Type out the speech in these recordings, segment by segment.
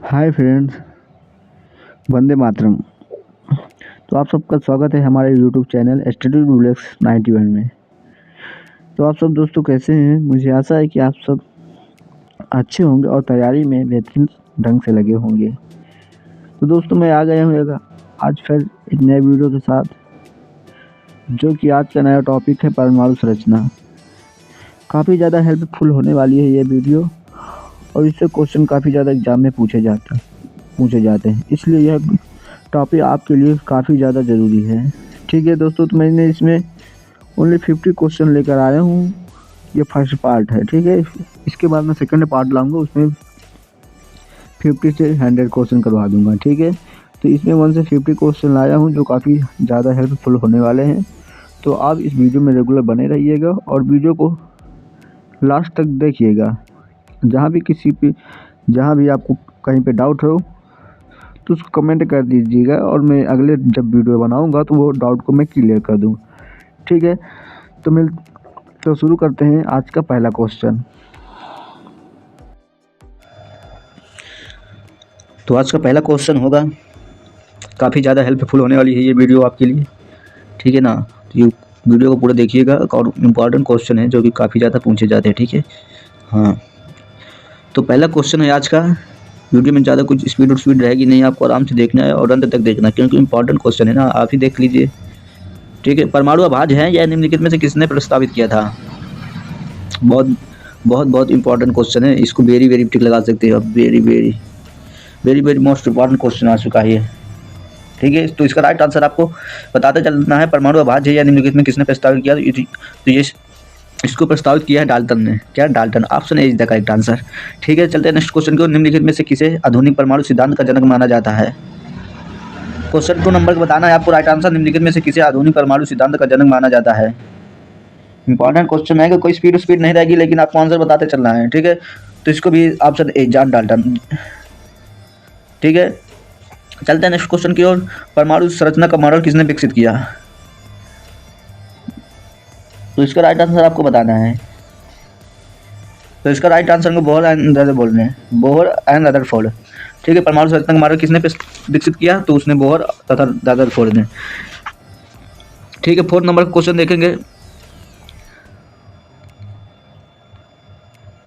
Hi friends, Vande Mataram. तो आप सबका स्वागत है हमारे यूट्यूब चैनल स्टडी रूलेक्स 91 में। तो आप सब दोस्तों कैसे हैं? मुझे आशा है कि आप सब अच्छे होंगे और तैयारी में बेहतरीन ढंग से लगे होंगे। तो दोस्तों मैं आ गया हूँ आज फिर एक नए वीडियो के साथ, जो कि आज का नया टॉपिक है परमाणु संरचना। काफ़ी ज़्यादा हेल्पफुल होने वाली है ये वीडियो, और इससे क्वेश्चन काफ़ी ज़्यादा एग्जाम में पूछे जाते हैं, इसलिए यह टॉपिक आपके लिए काफ़ी ज़्यादा ज़रूरी है। ठीक है दोस्तों, तो मैंने इसमें ओनली 50 क्वेश्चन लेकर आया हूँ। ये फर्स्ट पार्ट है, ठीक है। इसके बाद मैं सेकंड पार्ट लाऊंगा, उसमें 50 से 100 क्वेश्चन करवा दूंगा, ठीक है। तो इसमें 1 से 50 क्वेश्चन लाया हूँ जो काफ़ी ज़्यादा हेल्पफुल होने वाले हैं। तो आप इस वीडियो में रेगुलर बने रहिएगा और वीडियो को लास्ट तक देखिएगा। जहाँ भी आपको कहीं पे डाउट हो तो उसको कमेंट कर दीजिएगा, और मैं अगले जब वीडियो बनाऊंगा तो वो डाउट को मैं क्लियर कर दूँ, ठीक है। तो शुरू करते हैं आज का पहला क्वेश्चन। तो आज का पहला क्वेश्चन होगा, काफ़ी ज़्यादा हेल्पफुल होने वाली है ये वीडियो आपके लिए, ठीक है ना। तो ये वीडियो को पूरा देखिएगा और इम्पॉर्टेंट क्वेश्चन है जो कि काफ़ी ज़्यादा पूछे जाते हैं, ठीक है। हाँ, तो पहला क्वेश्चन है आज का। वीडियो में ज़्यादा कुछ स्पीड रहेगी नहीं, आपको आराम से देखना है और अंत तक देखना है, क्योंकि इंपॉर्टेंट क्वेश्चन है ना, आप ही देख लीजिए, ठीक है। परमाणु अभाज्य है यह निम्नलिखित में से किसने प्रस्तावित किया था? बहुत बहुत बहुत इंपॉर्टेंट क्वेश्चन है, इसको वेरी वेरी टिक लगा सकते हो आप। Very very very very most important question आ चुका है ये, ठीक है। तो इसका राइट आंसर आपको बताते चलना है। परमाणु अभाज्य है या निम्नलिखित में किसने प्रस्तावित किया? तो ये इसको प्रस्तावित किया है डाल्टन ने। क्या? Dalton. Option A is the correct answer, ठीक है। चलते हैं नेक्स्ट क्वेश्चन को। निम्नलिखित में से किसे आधुनिक परमाणु सिद्धांत का जनक माना जाता है? क्वेश्चन 2 नंबर को बताना है आपको राइट आंसर। निम्नलिखित में से किसे आधुनिक परमाणु सिद्धांत का जनक माना जाता है? इंपॉर्टेंट क्वेश्चन है कि कोई स्पीड नहीं रहेगी, लेकिन आपको आंसर बताते चलना है, ठीक है। तो इसको भी ऑप्शन ए जॉन डाल्टन, ठीक है। चलते हैं नेक्स्ट क्वेश्चन की ओर। परमाणु संरचना का मॉडल किसने विकसित किया? तो इसका राइट आंसर आपको बताना है। तो इसका राइट आंसर को बोहर एंड रदरफोर्ड, ठीक है। परमाणु संरचना का मॉडल किसने विकसित किया? तो उसने बोहर तथा रदरफोर्ड ने, ठीक है। 4 नंबर का क्वेश्चन देखेंगे।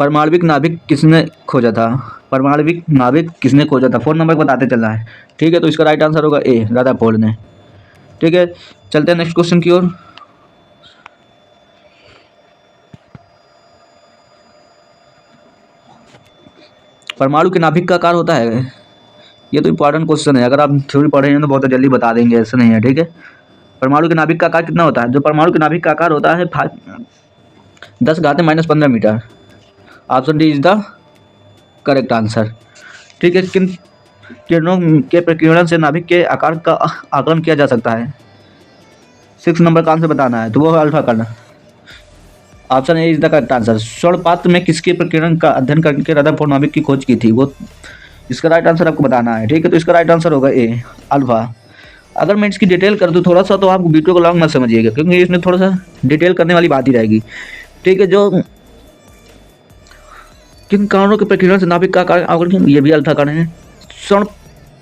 परमाणविक नाभिक किसने खोजा था? परमाणविक नाभिक किसने खोजा था? 4 नंबर को बताते चलना है, ठीक है। तो इसका राइट आंसर होगा ए रदरफोर्ड ने, ठीक है। चलते हैं नेक्स्ट क्वेश्चन की ओर। परमाणु के नाभिक का आकार होता है? ये तो इंपॉर्टेंट क्वेश्चन है, अगर आप थ्योरी पढ़े हैं तो बहुत जल्दी बता देंगे, ऐसा नहीं है, ठीक है। परमाणु के नाभिक का आकार कितना होता है? जो परमाणु के नाभिक का आकार होता है 10⁻⁻15 metre. Option D is the correct answer, ठीक है। किन किरणों के प्रकीर्णन से नाभिक के आकार का आकलन किया जा सकता है? 6 नंबर का आंसर बताना है, तो वो है अल्फा कर्ण। Option A is the correct answer. स्वर्ण पात्र में किसके प्रकीर्णन का अध्ययन करके रदरफोर्ड नाभिक की खोज की थी? वो इसका राइट आंसर आपको बताना है, ठीक है। तो इसका राइट आंसर होगा ए अल्फा। अगर मैं इसकी डिटेल कर दूँ थोड़ा सा, तो आप वीडियो को लॉन्ग मत समझिएगा, क्योंकि इसमें थोड़ा सा डिटेल करने वाली बात ही रहेगी, ठीक है। जो किन कारणों के प्रकीर्णन से नाभिक का आकार, ये भी अल्फा कर्ण है। स्वर्ण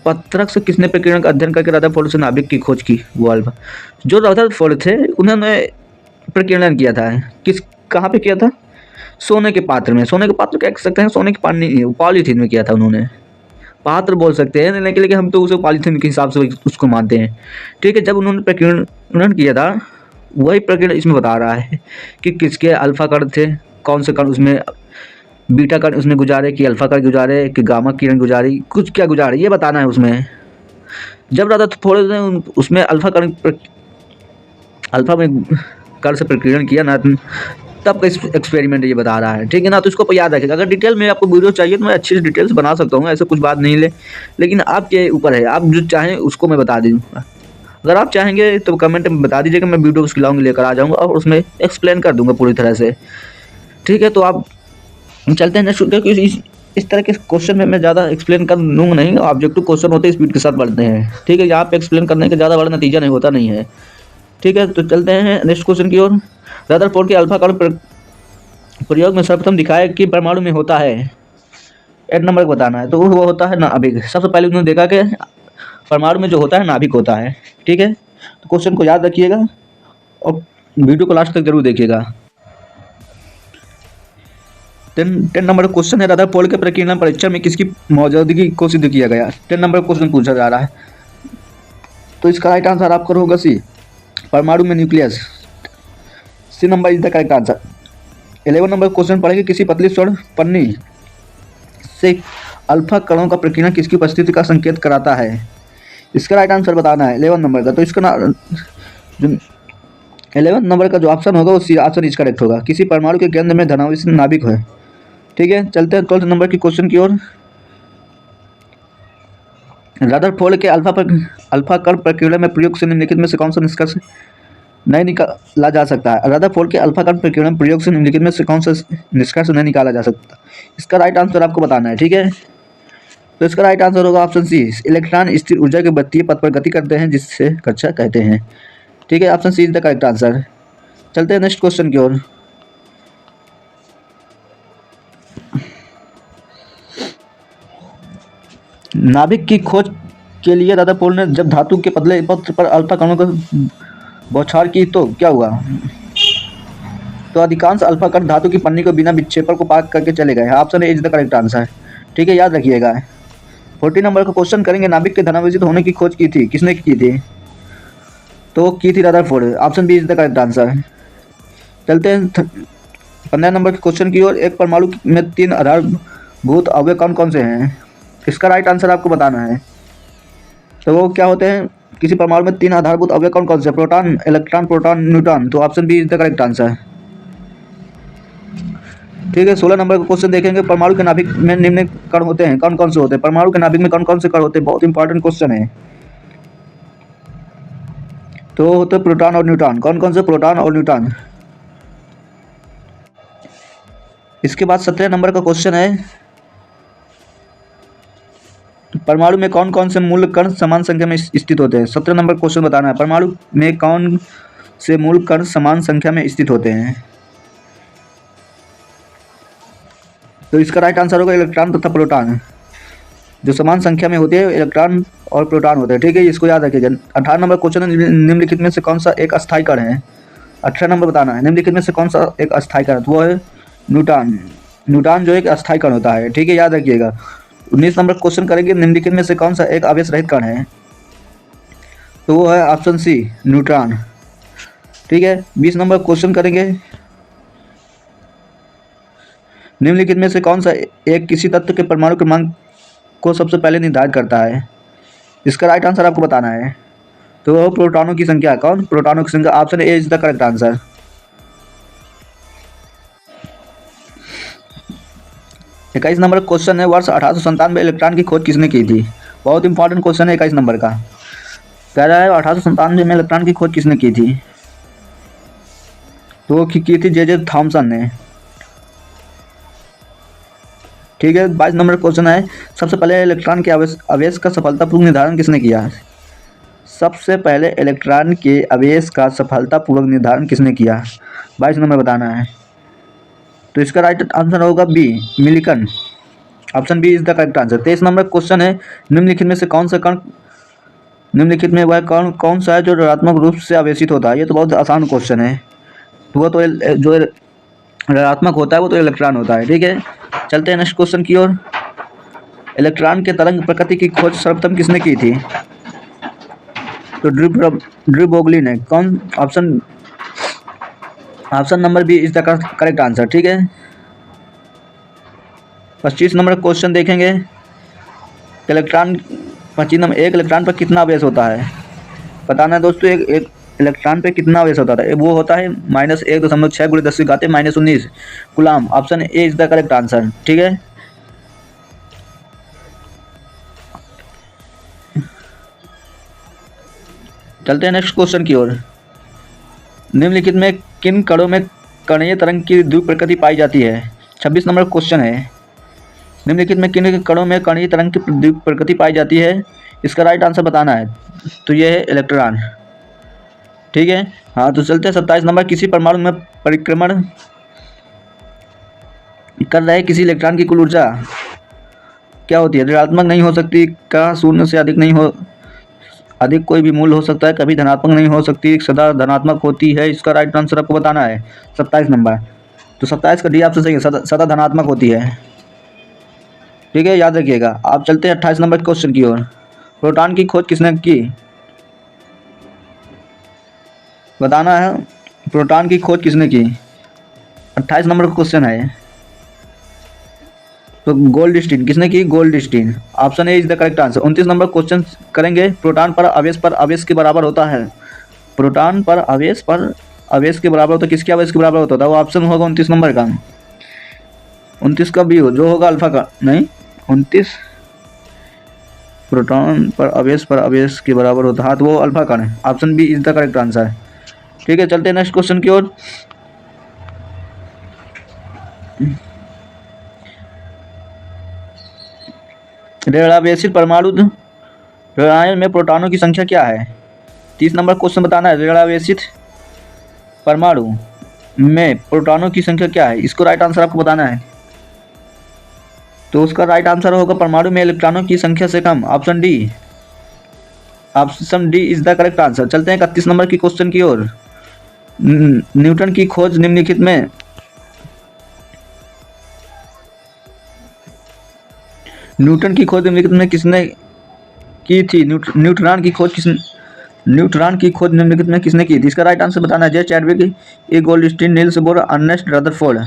पत्रक से किसने प्रकीर्णन का अध्ययन करके रदरफोर्ड से नाभिक की खोज की? वो अल्फा। जो रदरफोर्ड थे उन्होंने प्रकीर्णन किया था, कहाँ पे किया था? सोने के पात्र में। सोने के पात्र कह सकते हैं, सोने के पॉलीथीन में किया था उन्होंने। पात्र बोल सकते हैं, लेकिन हम तो उसे पॉलीथीन के हिसाब से उसको मानते हैं, ठीक है। जब उन्होंने प्रकीर्णन किया था, वही प्रकीर्णन इसमें बता रहा है कि किसके अल्फा कण थे, कौन से कण उसमें बीटा कण उसमें गुजारे, कि अल्फा कण गुजारे, कि गामा किरण गुजारी, कुछ क्या गुजारे, ये बताना है उसमें। जब रदरफोर्ड ने उसमें अल्फा में कण से प्रकीर्णन किया ना, तब का एक्सपेरिमेंट ये बता रहा है, ठीक है ना। तो इसको याद रखिएगा। अगर डिटेल में आपको वीडियो चाहिए तो मैं अच्छी से डिटेल्स बना सकता हूँ, ऐसे कुछ बात नहीं लेकिन आपके ऊपर है, आप जो चाहें उसको मैं बता दूँगा। अगर आप चाहेंगे तो कमेंट में बता दीजिएगा, मैं वीडियो उसकी लॉन्ग लेकर आ जाऊँगा और उसमें एक्सप्लेन कर दूँगा पूरी तरह से, ठीक है। तो आप चलते हैं नेक्स्ट, क्योंकि इस तरह के क्वेश्चन में मैं ज़्यादा एक्सप्लेन कर लूँगा नहीं। ऑब्जेक्टिव क्वेश्चन होते हैं, स्पीड के साथ बढ़ते हैं, ठीक है। यहाँ पे एक्सप्लेन करने का ज़्यादा बड़ा नतीजा नहीं होता नहीं है, ठीक है। तो चलते हैं नेक्स्ट क्वेश्चन की ओर। रदरफोर्ड के अल्फा कण प्रयोग में सर्वप्रथम दिखाया कि परमाणु में होता है? 8 नंबर को बताना है। तो वो होता है नाभिक। सबसे पहले उन्होंने देखा कि परमाणु में जो होता है नाभिक होता है, ठीक है। तो क्वेश्चन को याद रखिएगा और वीडियो को लास्ट तक जरूर देखिएगा। 10 नंबर का क्वेश्चन है, रदरफोर्ड के प्रकीर्णन परीक्षण में किसकी मौजूदगी को सिद्ध किया गया। 10 नंबर का क्वेश्चन पूछा जा रहा है, तो इसका राइट आंसर आपका होगा सी, परमाणु में nucleus. C number is the correct answer. 11 number question पढ़ेंगे, किसी पतली स्वर्ण पन्नी से अल्फा कणों का प्रकीर्णन किसकी उपस्थिति का संकेत कराता है। इसका राइट आंसर बताना है 11 नंबर का। तो इसका जो 11 नंबर का जो ऑप्शन होगा वो सी ऑप्शन इज करेक्ट होगा। किसी परमाणु के केंद्र में धनावेशी नाभिक है, ठीक है। चलते हैं 12 नंबर की क्वेश्चन की ओर। रदरफोर्ड के अल्फा कण प्रकीर्णन में प्रयोग से निम्नलिखित में से कौन सा निष्कर्ष नहीं निकाला जा सकता है। रदरफोर्ड के अल्फा कण प्रकीर्णन प्रयोग से निम्नलिखित में से कौन सा निष्कर्ष नहीं निकाला जा सकता। इसका राइट आंसर आपको बताना है, ठीक है। तो इसका राइट आंसर होगा ऑप्शन सी, इलेक्ट्रॉन स्थिर ऊर्जा के वृत्तीय पथ पर गति करते हैं जिससे कक्षा कहते हैं, ठीक है। Option C is the correct answer. चलते हैं नेक्स्ट क्वेश्चन की ओर। नाभिक की खोज के लिए रदरफोर्ड ने जब धातु के पतले पत्र पर अल्फा कणों को बौछार की तो क्या हुआ। तो अधिकांश अल्फा कण धातु की पन्नी को बिना विक्षेपण को पार करके चले गए। Option A is the correct answer, ठीक है, याद रखिएगा। 14 नंबर का क्वेश्चन करेंगे, नाभिक के धनावेशित होने की खोज की थी किसने की थी। तो की थी Rutherford. Option B is the correct answer. चलते हैं 15 नंबर के क्वेश्चन की ओर। एक परमाणु में 3 आधारभूत अवयव कौन कौन से हैं। इसका राइट आंसर आपको बताना है। तो वो क्या होते हैं, किसी परमाणु में 3 आधारभूत अवयव कौन कौन से, प्रोटॉन, इलेक्ट्रॉन, प्रोटॉन, न्यूट्रॉन। तो option B is the correct answer, ठीक है। 16 नंबर का क्वेश्चन देखेंगे, परमाणु के नाभिक में निम्न कण होते हैं कौन कौन से होते हैं। परमाणु के नाभिक में कौन कौन से कण होते हैं, बहुत इंपॉर्टेंट क्वेश्चन है। तो होते प्रोटॉन और न्यूट्रॉन। कौन कौन से, प्रोटॉन और न्यूट्रॉन। इसके बाद 17 नंबर का क्वेश्चन है, परमाणु में कौन कौन से मूल कण समान संख्या में स्थित होते हैं। 17 नंबर क्वेश्चन बताना है, परमाणु में कौन से मूल कण समान संख्या में स्थित होते हैं। तो इसका राइट आंसर होगा इलेक्ट्रॉन तथा प्रोटॉन। जो समान संख्या में होते हैं इलेक्ट्रॉन और प्रोटॉन होते हैं, ठीक है, इसको याद रखिएगा। 18 नंबर क्वेश्चन है, निम्नलिखित में से कौन सा एक अस्थायी कण है। 18 नंबर बताना है, निम्नलिखित में से कौन सा एक अस्थायी कण है। तो वो है न्यूट्रॉन। न्यूट्रॉन जो एक अस्थायी कण होता है, ठीक है, याद रखिएगा। 19 नंबर क्वेश्चन करेंगे, निम्नलिखित में से कौन सा एक आवेश रहित कण है। तो वो है ऑप्शन सी, न्यूट्रॉन, ठीक है। 20 नंबर क्वेश्चन करेंगे, निम्नलिखित में से कौन सा एक किसी तत्व के परमाणु क्रमांक को सबसे पहले निर्धारित करता है। इसका राइट आंसर आपको बताना है। तो वो प्रोटॉनों की संख्या। कौन, प्रोटॉनों की संख्या। Option A is the correct answer. इक्कीस नंबर क्वेश्चन है, वर्ष 1897 में इलेक्ट्रॉन की खोज किसने की थी। बहुत इंपॉर्टेंट क्वेश्चन है 21 नंबर का। कह रहा है 1897 में इलेक्ट्रॉन की खोज किसने की थी। तो वो की थी जे थॉमसन ने, ठीक है। 22 नंबर क्वेश्चन है, सबसे पहले इलेक्ट्रॉन के आवेश का सफलतापूर्वक निर्धारण किसने किया। सबसे पहले इलेक्ट्रॉन के आवेश का सफलतापूर्वक निर्धारण किसने किया, 22 नंबर बताना है। तो इसका राइट आंसर होगा B, Milton. Option B is the correct answer. 23 number question है, निम्नलिखित में से कौन सा कण, निम्नलिखित में वह कण कौन सा है जो ऋणात्मक रूप से आवेशित होता है। ये तो बहुत आसान क्वेश्चन है। वो तो जो ऋणात्मक होता है वो तो इलेक्ट्रॉन होता है, ठीक है। चलते हैं नेक्स्ट क्वेश्चन की ओर। इलेक्ट्रॉन के तरंग प्रकृति की खोज सर्वप्रथम किसने की थी। तो ड्रू बोगली ने। कौन, option number B is the correct answer, ठीक है। 25 नंबर क्वेश्चन देखेंगे, इलेक्ट्रॉन 25 नंबर, एक इलेक्ट्रॉन पर कितना आवेश होता है। बताना है दोस्तों, एक इलेक्ट्रॉन पे कितना आवेश होता है। वो होता है -1.6 × 10⁻⁻19 coulomb. Option A is the correct answer, ठीक है। चलते हैं नेक्स्ट क्वेश्चन की ओर। निम्नलिखित में किन कणों में कणीय तरंग की द्विप प्रकृति पाई जाती है। 26 नंबर क्वेश्चन है, निम्नलिखित में किन कणों में कणीय तरंग की द्विप प्रकृति पाई जाती है। इसका राइट आंसर बताना है। तो ये है इलेक्ट्रॉन, ठीक है। हाँ, तो चलते हैं 27 नंबर, किसी परमाणु में परिक्रमण कर रहे किसी इलेक्ट्रॉन की कुल ऊर्जा। क्या होती है? ऋणात्मक नहीं हो सकती, का शून्य से अधिक नहीं हो, अधिक कोई भी मूल्य हो सकता है, कभी धनात्मक नहीं हो सकती, सदा धनात्मक होती है। इसका राइट आंसर आपको बताना है 27 नंबर। तो 27 का डी ऑप्शन सही है, सदा धनात्मक होती है। ठीक है, याद रखिएगा। आप चलते हैं 28 नंबर क्वेश्चन की ओर। प्रोटॉन की खोज किसने की? बताना है, प्रोटॉन की खोज किसने की? 28 नंबर का क्वेश्चन है। तो गोल्डस्टीन। किसने की? Goldstein. Option A is the correct answer. 29 number question करेंगे। प्रोटॉन पर आवेश के बराबर होता है। प्रोटॉन पर आवेश के बराबर होता है। किसके आवेश के बराबर होता है? वो ऑप्शन होगा 29 नंबर का। 29 का बी हो, जो होगा अल्फा का। नहीं, 29 प्रोटॉन पर आवेश के बराबर होता है, हाँ, तो वो अल्फा का है। Option B is the correct answer. ठीक है, चलते हैं नेक्स्ट क्वेश्चन की ओर। रेणावेशित परमाणु ऋणायन में प्रोटॉनों की संख्या क्या है? 30 नंबर क्वेश्चन बताना है। ऋणावेशित परमाणु में प्रोटॉनों की संख्या क्या है? इसको राइट आंसर आपको बताना है। तो उसका राइट आंसर होगा परमाणु में इलेक्ट्रॉनों की संख्या से कम। Option D. Option D is the correct answer. चलते हैं 31 नंबर की क्वेश्चन की ओर। न्यूटन की खोज निम्नलिखित में किसने की थी? न्यूट्रॉन की खोज निम्नलिखित में किसने की थी? इसका राइट आंसर बताना है। J Chadwick, A Goldstein, Niels Bohr, Ernest Rutherford.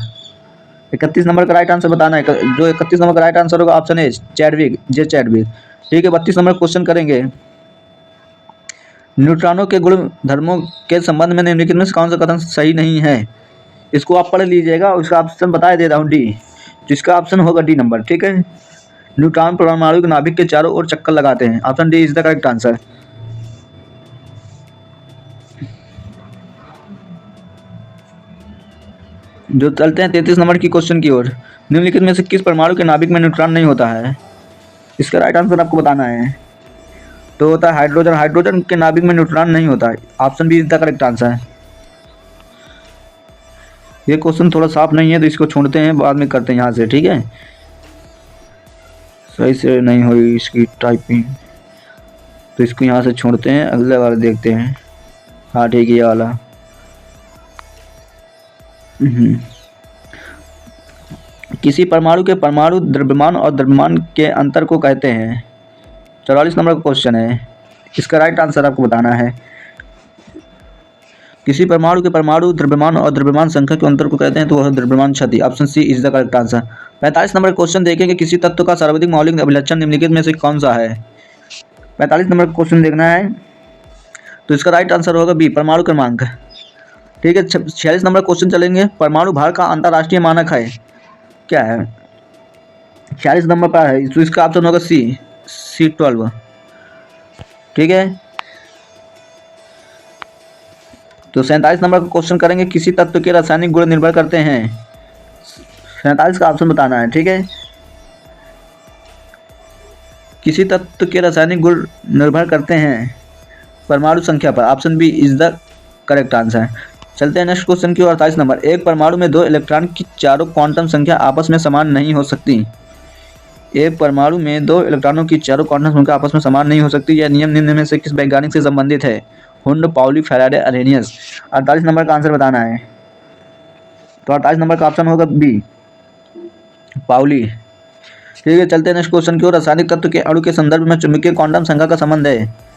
31 number का राइट आंसर बताना है। जो 31 नंबर का राइट आंसर होगा option A, Chadwick, J Chadwick. ठीक है, 32 नंबर क्वेश्चन करेंगे। न्यूट्रॉनों के गुण धर्मों के संबंध में निम्नलिखित में से कौन सा कथन सही नहीं है? इसको आप पढ़ लीजिएगा, उसका ऑप्शन बता दे रहा हूँ, डी। जिसका ऑप्शन होगा डी नंबर। ठीक है, न्यूट्रॉन परमाणु के नाभिक के चारों ओर चक्कर लगाते हैं। Option D is the correct answer. जो चलते हैं 33 नंबर की क्वेश्चन की ओर। निम्नलिखित में से किस परमाणु के नाभिक में न्यूट्रॉन नहीं होता है? इसका राइट आंसर आपको बताना है। तो होता है हाइड्रोजन। हाइड्रोजन के नाभिक में न्यूट्रॉन नहीं होता है। Option B is the correct answer. ये क्वेश्चन थोड़ा साफ नहीं है, तो इसको छोड़ते हैं, बाद में करते हैं यहाँ से। ठीक है, सही से नहीं हुई इसकी टाइपिंग, तो इसको यहाँ से छोड़ते हैं, अगले वाला देखते हैं। हाँ ठीक है, ये वाला। किसी परमाणु के परमाणु द्रव्यमान और द्रव्यमान के अंतर को कहते हैं? 44 नंबर का क्वेश्चन है। इसका राइट आंसर आपको बताना है। किसी परमाणु के परमाणु द्रव्यमान और द्रव्यमान संख्या के अंतर को कहते हैं, तो वह द्रव्यमान क्षति। Option C is the correct answer. 45 number question देखेंगे। किसी तत्व का सर्वाधिक मौलिक अभिलक्षण निम्नलिखित में से कौन सा है? 45 नंबर क्वेश्चन देखना है, तो इसका राइट आंसर होगा बी, परमाणु क्रमांक। ठीक है, 46 नंबर क्वेश्चन चलेंगे। परमाणु भार का अंतर्राष्ट्रीय मानक है क्या है? 46 नंबर पर है, तो इसका ऑप्शन होगा C12। ठीक है, तो 47 नंबर का क्वेश्चन करेंगे। किसी तत्व के रासायनिक गुण निर्भर करते हैं? 47 का ऑप्शन बताना है। ठीक है, किसी तत्व के रासायनिक गुण निर्भर करते हैं परमाणु संख्या पर। Option B is the correct answer. चलते हैं नेक्स्ट क्वेश्चन की ओर। 28 नंबर। एक परमाणु में 2 इलेक्ट्रॉन की चारों क्वांटम संख्या आपस में समान नहीं हो सकती। एक परमाणु में 2 इलेक्ट्रॉनों की चारों क्वांटम संख्या आपस में समान नहीं हो सकती। यह नियम निम्न में से किस वैज्ञानिक से संबंधित है? Hund, Pauli, Faraday, Arrhenius. 48 number का आंसर बताना है। तो 48 नंबर का ऑप्शन होगा बी, पाउली। ठीक है, चलते हैं नेक्स्ट क्वेश्चन की ओर। रासायनिक तत्व के अणु के संदर्भ में चुंबकीय क्वांटम संख्या का संबंध है?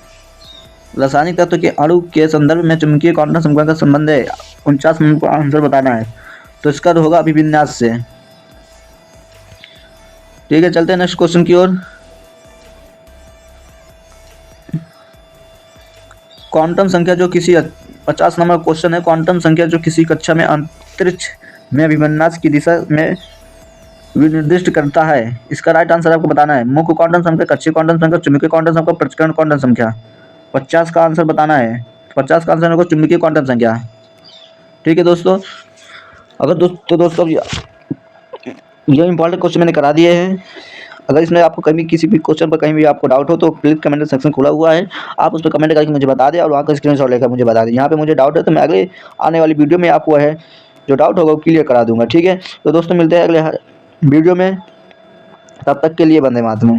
रासायनिक तत्व के अणु के संदर्भ में चुंबकीय क्वांटम संख्या का संबंध है। 49 नंबर का आंसर बताना है। तो इसका होगा अभिविन्यास से। ठीक है, चलते हैं नेक्स्ट क्वेश्चन की ओर। क्वांटम संख्या जो किसी 50 नंबर क्वेश्चन है। क्वांटम संख्या जो किसी कक्षा में अंतरिक्ष में अभिविन्यास की दिशा में निर्दिष्ट करता है। इसका राइट आंसर आपको बताना है। मुख्य क्वांटम संख्या, कक्षीय क्वांटम संख्या, चुंबकीय क्वांटम संख्या, प्रचक्रण क्वांटम संख्या। 50 का आंसर बताना है। 50 का आंसर होगा चुंबकीय क्वांटम संख्या। ठीक है दोस्तों, दोस्तों ये इंपॉर्टेंट क्वेश्चन मैंने करा दिए हैं। अगर इसमें आपको कभी किसी भी क्वेश्चन पर कहीं भी आपको डाउट हो, तो प्लीज़ कमेंट सेक्शन खुला हुआ है, आप उस पर कमेंट करके मुझे बता दें, और वहाँ का स्क्रीनशॉट लेकर मुझे बता दें। यहाँ पे मुझे डाउट है, तो मैं अगले आने वाली वीडियो में आपको है जो डाउट होगा वो क्लियर करा दूंगा। ठीक है, तो दोस्तों मिलते हैं अगले वीडियो में। तब तक के लिए वंदे मातरम।